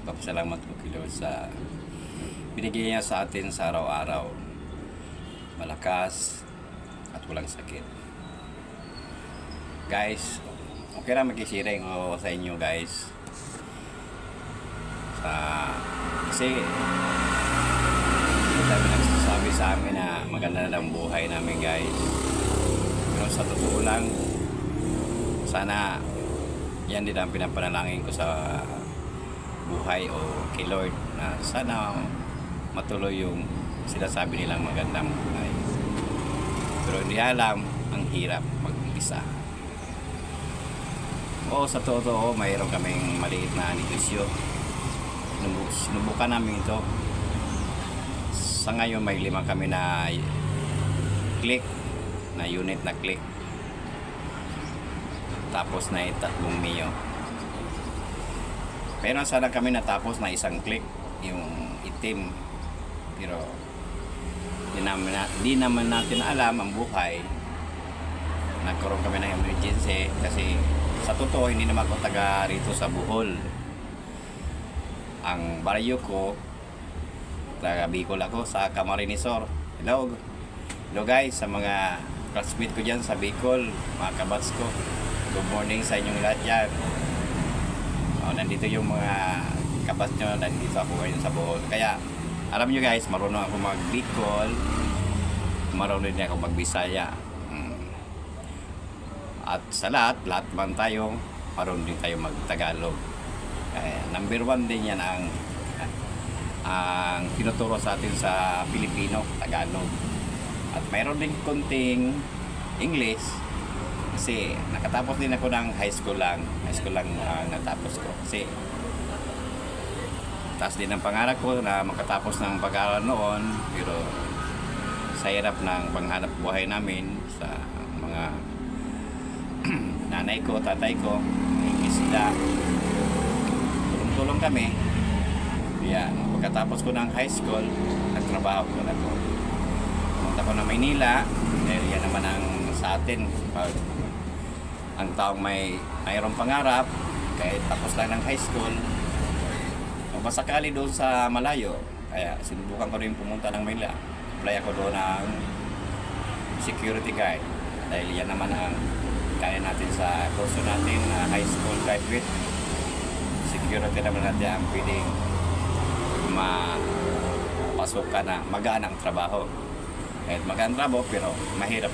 Papasalamat ko kay Lord sa binigay niya sa atin sa araw-araw. Malakas at walang sakit. Guys, okay na mag-sharing ko sa inyo guys. Kasi dami nagsasabi sa amin na maganda na ang buhay namin guys. Pero sa totoo lang, sana yan din ang pinapanalangin ko sa buhay o kay Lord na sana matuloy yung sinasabi nilang magandang buhay. Pero hindi alam, ang hirap mag-isa. Oo, sa totoo, mayroon kaming maliit na negosyo. Sinubukan namin ito. Sa ngayon may 5 kami na click, na unit na click. Tapos na 3 Mio. Pero sana kami natapos na 1 click, yung itim. Pero di naman natin alam ang buhay. Nagkaroon kami ng emergency kasi sa totoo hindi naman ako taga rito sa Bohol. Ang baryo ko, taga Bicol ako sa Camarines Sur. Hello guys, sa mga classmate ko dyan sa Bicol, mga kabats ko, good morning sa inyong lahat dyan. Nandito yung mga kabats nyo, nandito ako ngayon sa Bohol. Kaya alam nyo guys, marunong ako mag Bicol, marunong din ako mag Bisaya. At sa lahat man tayo, marunong din tayo mag Tagalog. Number 1 din yan ang tinuturo sa atin sa Pilipino, Tagalog. At mayroon din konting English kasi nakatapos din ako ng high school lang natapos ko kasi taas din ang pangarap ko na makatapos ng pag-aaral noon, pero sa hirap ng panghanap buhay namin sa mga nanay ko, tatay ko, may isda, tulong kami. Yan, pagkatapos ko ng high school, nagtrabaho ko na ako. Pumunta ko na Maynila, yan naman ang sa atin. Pag ang taong mayroong pangarap, kahit tapos lang ng high school, masakali doon sa malayo. Kaya sinubukan ko rin pumunta ng Maynila. Apply ako doon ng security guard. Dahil yan naman ang kaya natin sa kurso natin na high school graduate. Security naman natin ang pwedeng mapasok ka na magaan ang trabaho. Kahit magaan trabaho pero mahirap.